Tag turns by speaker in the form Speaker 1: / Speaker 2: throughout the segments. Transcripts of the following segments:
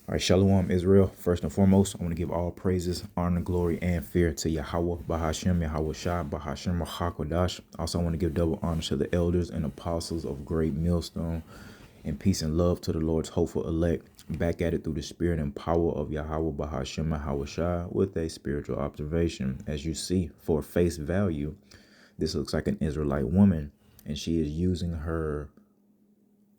Speaker 1: All right, Shalom, Israel. First and foremost, I want to give all praises, honor, glory, and fear to Yahweh, Bahashem, Yahweh Shah, Bahashem, Mahakodash. Also, I want to give double honor to the elders and apostles of Great Millstone, and peace and love to the Lord's hopeful elect. Back at it through the spirit and power of Yahweh, Bahashem, Yahweh Shah, with a spiritual observation. As you see, for face value, this looks like an Israelite woman, and she is using her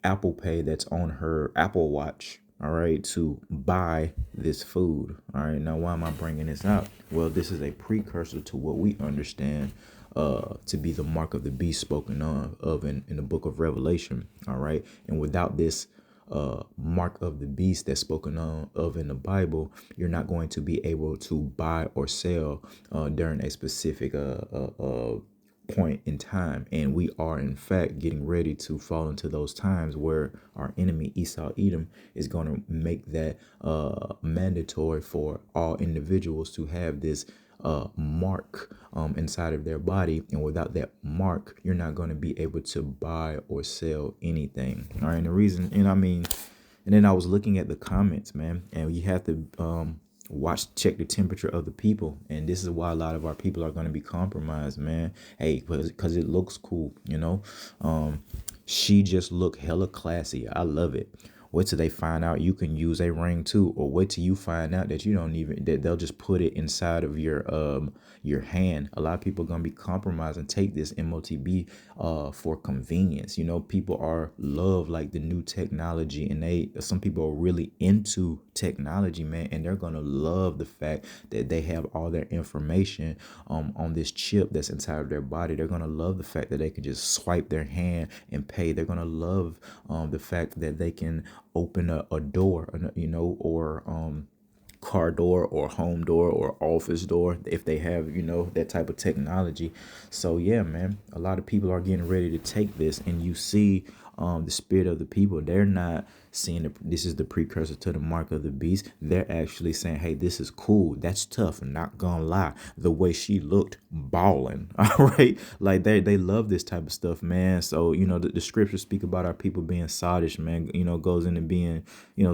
Speaker 1: Apple Pay that's on her Apple Watch, all right, to buy this food. All right, now why am I bringing this out? Well, this is a precursor to what we understand to be the mark of the beast spoken of in the book of Revelation. All right, and without this mark of the beast that's spoken of in the Bible, you're not going to be able to buy or sell during a specific point in time. And we are in fact getting ready to fall into those times where our enemy Esau Edom is going to make that mandatory for all individuals to have this mark inside of their body, and without that mark you're not going to be able to buy or sell anything. All right, and the reason, and then I was looking at the comments, man, and you have to check the temperature of the people, and this is why a lot of our people are going to be compromised, man. Hey, because it looks cool, she just look hella classy. I love it. Wait till they find out you can use a ring too, or wait till you find out that you don't even, that they'll just put it inside of your hand. A lot of people are gonna be compromised and take this MOTB for convenience. People are love like the new technology, and some people are really into technology, man, and they're gonna love the fact that they have all their information on this chip that's inside of their body. They're gonna love the fact that they can just swipe their hand and pay. They're gonna love the fact that they can open a door, or car door or home door or office door if they have that type of technology. So yeah, man, a lot of people are getting ready to take this, and you see the spirit of the people. They're not seeing this is the precursor to the mark of the beast. They're actually saying, hey, this is cool. That's tough. I'm not gonna lie. The way she looked, balling. All right. Like they love this type of stuff, man. So, the scriptures speak about our people being sottish, man, goes into being,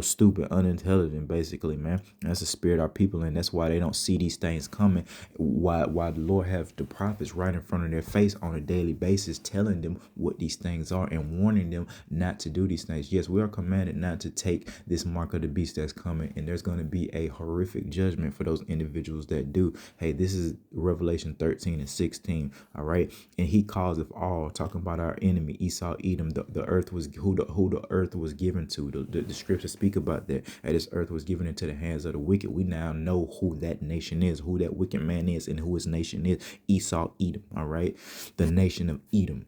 Speaker 1: stupid, unintelligent, basically, man. And that's the spirit our people in. That's why they don't see these things coming. Why the Lord have the prophets right in front of their face on a daily basis, telling them what these things are and warning them not to do these things. Yes, we are commanded not to take this mark of the beast that's coming, and there's going to be a horrific judgment for those individuals that do. Hey, this is Revelation 13 and 16. All right, and he calls of all, talking about our enemy Esau Edom. The earth was who the earth was given to. The scriptures speak about that. And this earth was given into the hands of the wicked. We now know who that nation is, who that wicked man is, and who his nation is. Esau Edom. All right, the nation of Edom.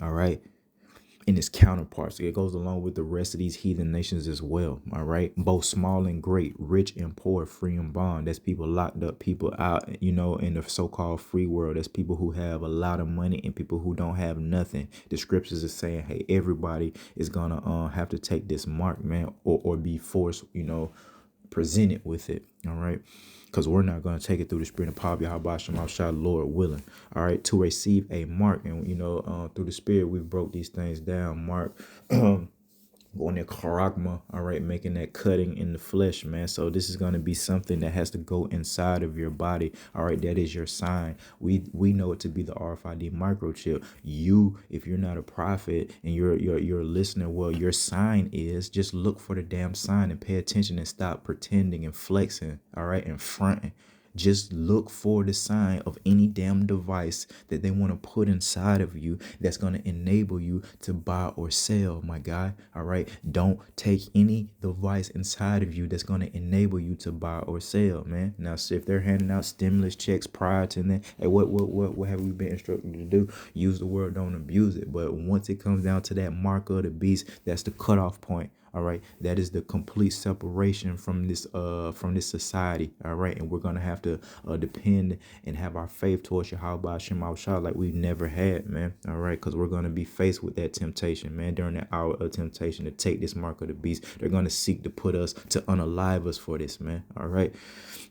Speaker 1: All right, and its counterparts. It goes along with the rest of these heathen nations as well. All right, both small and great, rich and poor, free and bond. That's people locked up, people out, in the so-called free world. That's people who have a lot of money and people who don't have nothing. The scriptures are saying, hey, everybody is gonna have to take this mark, man, or be forced, presented with it. All right, because we're not going to take it through the spirit and power of Yahweh Shema Shah, Lord willing. All right, to receive a mark. And through the spirit we've broke these things down. Mark going there, charagma, all right, making that cutting in the flesh, man. So this is going to be something that has to go inside of your body. All right, that is your sign. We know it to be the RFID microchip. If you're not a prophet and you're a listener, well, your sign is just look for the damn sign and pay attention and stop pretending and flexing, all right, and fronting. Just look for the sign of any damn device that they want to put inside of you that's going to enable you to buy or sell, my guy. All right. Don't take any device inside of you that's going to enable you to buy or sell, man. Now, so if they're handing out stimulus checks prior to that, hey, what have we been instructed to do? Use the word, don't abuse it. But once it comes down to that mark of the beast, that's the cutoff point. All right, that is the complete separation from this society. All right, and we're gonna have to depend and have our faith towards Yahweh Shema Shah like we've never had, man. All right, because we're gonna be faced with that temptation, man. During that hour of temptation to take this mark of the beast, they're gonna seek to put us to unalive us for this, man. All right,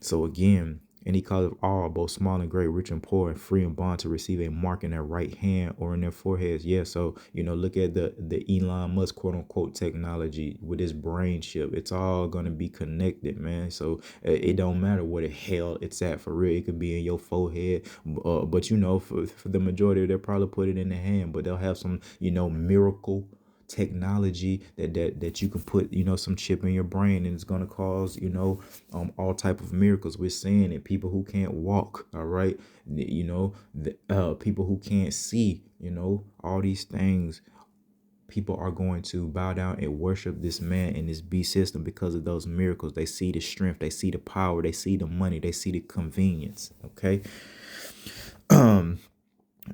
Speaker 1: so again, And he causeth all, both small and great, rich and poor, and free and bond, to receive a mark in their right hand or in their foreheads. Yeah, so look at the Elon Musk quote unquote technology with his brain chip. It's all gonna be connected, man. So it don't matter where the hell it's at for real. It could be in your forehead, but for the majority, they'll probably put it in the hand, but they'll have some miracle technology that you can put some chip in your brain, and it's going to cause all type of miracles. We're seeing it. People who can't walk, all right, people who can't see, all these things. People are going to bow down and worship this man in this beast system because of those miracles. They see the strength, they see the power, they see the money, they see the convenience. Okay.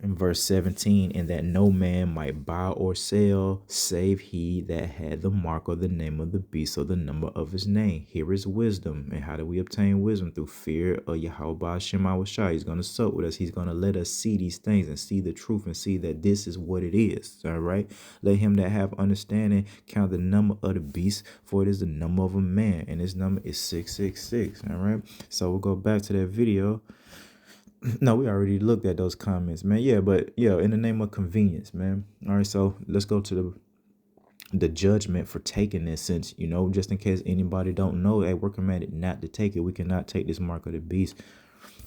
Speaker 1: In verse 17, and that no man might buy or sell save he that had the mark or the name of the beast or the number of his name. Here is wisdom. And how do we obtain wisdom? Through fear of Yahweh Shema Shai. He's going to sup with us. He's going to let us see these things and see the truth and see that this is what it is. All right. Let him that have understanding count the number of the beast, for it is the number of a man, and his number is 666. All right. So we'll go back to that video. No, we already looked at those comments, man. Yeah, but in the name of convenience, man. All right, so let's go to the judgment for taking this, since just in case anybody don't know, we're commanded not to take it. We cannot take this mark of the beast.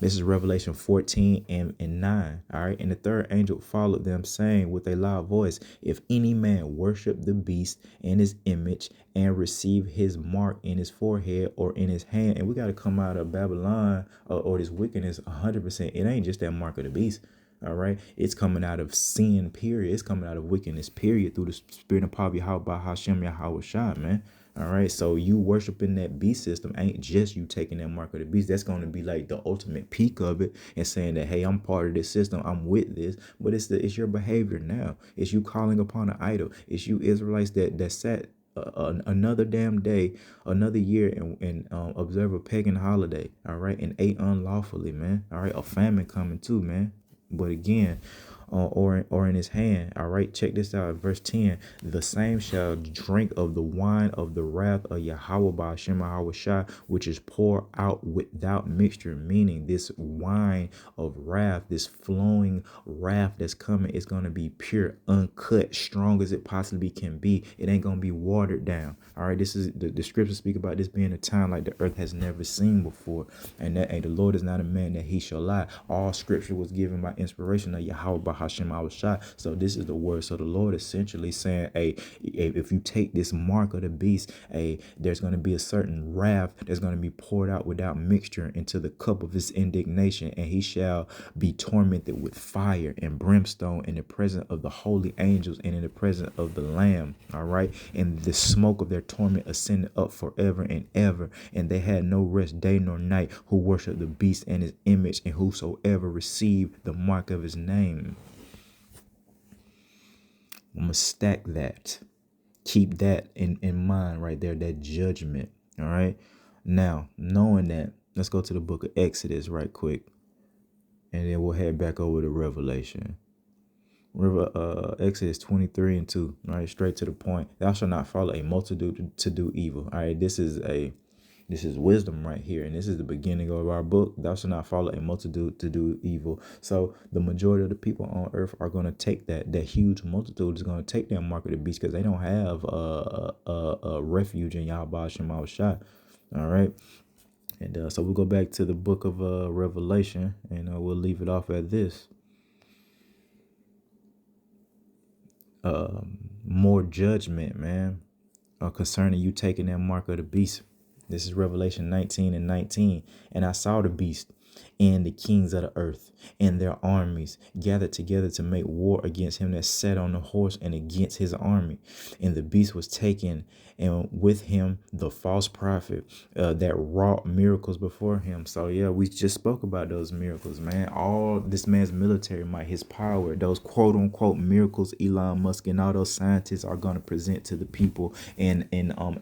Speaker 1: This is Revelation 14 and 9. All right. And the third angel followed them, saying with a loud voice, if any man worship the beast and his image and receive his mark in his forehead or in his hand. And we got to come out of Babylon or this wickedness 100%. It ain't just that mark of the beast. All right. It's coming out of sin, period. It's coming out of wickedness, period, through the spirit of poverty, how by Hashem Yahweh Shai, man. All right. So you worshiping that beast system ain't just you taking that mark of the beast. That's going to be like the ultimate peak of it, and saying that, hey, I'm part of this system. I'm with this. But it's your behavior now. It's you calling upon an idol. It's you Israelites that sat another damn day, another year, and observe a pagan holiday. All right. And ate unlawfully, man. All right. A famine coming too, man. But again, or in his hand. All right, check this out. Verse 10, the same shall drink of the wine of the wrath of Yahweh by Hashem Yahweh Shai, which is poured out without mixture. Meaning this wine of wrath, this flowing wrath that's coming, is going to be pure, uncut, strong as it possibly can be. It ain't going to be watered down. All right, this is the scriptures speak about this being a time like the earth has never seen before. And that the Lord is not a man that he shall lie. All scripture was given by inspiration of Yahweh by Hashem Shai. So this is the word. So the Lord essentially saying, hey, if you take this mark of the beast, hey, there's going to be a certain wrath that's going to be poured out without mixture into the cup of his indignation, and he shall be tormented with fire and brimstone in the presence of the holy angels and in the presence of the Lamb. All right. And the smoke of their torment ascended up forever and ever. And they had no rest day nor night who worship the beast and his image, and whosoever received the mark of his name. I'm going to stack that. Keep that in mind right there, that judgment. All right. Now, knowing that, let's go to the book of Exodus right quick, and then we'll head back over to Revelation. Exodus 23 and 2. All right, straight to the point. Thou shalt not follow a multitude to do evil. All right, this is wisdom right here, and this is the beginning of our book. Thou shalt not follow a multitude to do evil. So the majority of the people on earth are going to take that huge multitude is going to take that mark of the beast, because they don't have a refuge in Yahweh Shema Shai. All right. And so we'll go back to the book of Revelation, and we'll leave it off at this. More judgment, man, concerning you taking that mark of the beast. This is Revelation 19 and 19. And I saw the beast and the kings of the earth and their armies gathered together to make war against him that sat on the horse and against his army. And the beast was taken, and with him the false prophet that wrought miracles before him. So yeah, we just spoke about those miracles, man. All this man's military might, his power, those quote unquote miracles Elon Musk and all those scientists are going to present to the people and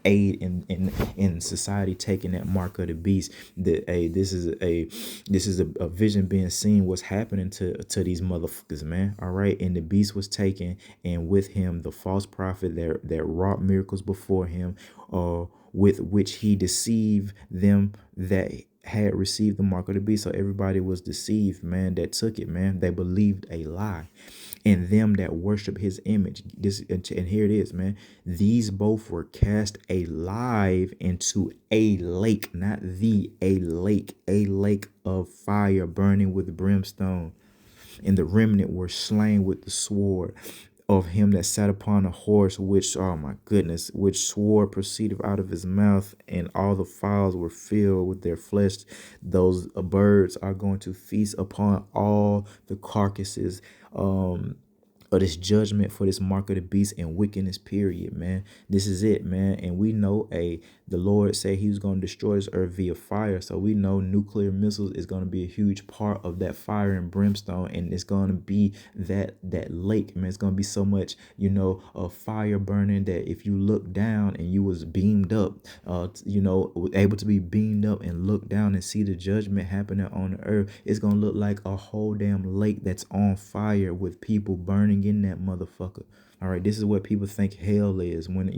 Speaker 1: aid in society taking that mark of the beast. This is a vision being seen, what's happening to these motherfuckers, man. All right. And the beast was taken, and with him the false prophet that wrought miracles before him, with which he deceived them that had received the mark of the beast. So everybody was deceived, man, that took it, man. They believed a lie. And them that worship his image. This and here it is, man. These both were cast alive into a lake, not a lake of fire burning with brimstone. And the remnant were slain with the sword of him that sat upon a horse, which, oh my goodness, which sword proceeded out of his mouth, and all the fowls were filled with their flesh. Those birds are going to feast upon all the carcasses of this judgment for this mark of the beast and wickedness, period, man. This is it, man. And we know the Lord said he was going to destroy this earth via fire. So we know nuclear missiles is going to be a huge part of that fire and brimstone. And it's going to be that lake, man. It's going to be so much, of fire burning that if you look down and you was beamed up, able to be beamed up and look down and see the judgment happening on the earth, it's going to look like a whole damn lake that's on fire with people burning in that motherfucker. All right, this is what people think hell is. When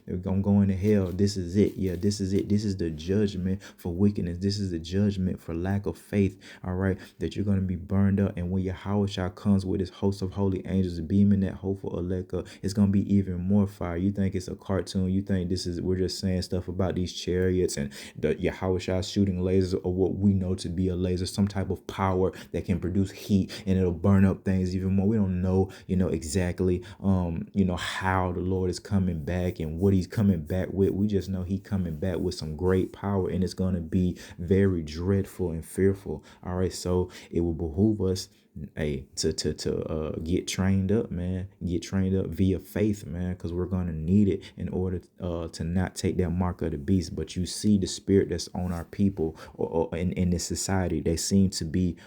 Speaker 1: they're gonna go into hell, this is it. Yeah, this is it. This is the judgment for wickedness. This is the judgment for lack of faith. All right, that you're gonna be burned up. And when Yahweh comes with his host of holy angels beaming that hopeful elect up, it's gonna be even more fire. You think it's a cartoon? You think we're just saying stuff about these chariots and the Yahweh shooting lasers, or what we know to be a laser, some type of power that can produce heat and it'll burn up things even more. We don't know, exactly how the Lord is coming back and what he's coming back with. We just know he coming back with some great power, and it's going to be very dreadful and fearful. All right, so it will behoove us to get trained up, man. Get trained up via faith, man, because we're gonna need it in order to not take that mark of the beast. But you see the spirit that's on our people or in this society, they seem to be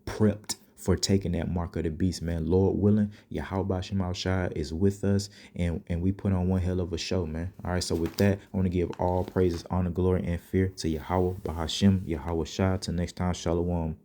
Speaker 1: prepped for taking that mark of the beast, man. Lord willing, Yahweh Shema Shai is with us, and we put on one hell of a show, man. All right, so with that, I want to give all praises, honor, glory, and fear to Yahweh Bahashim, Yahweh Shai. Till next time, Shalom.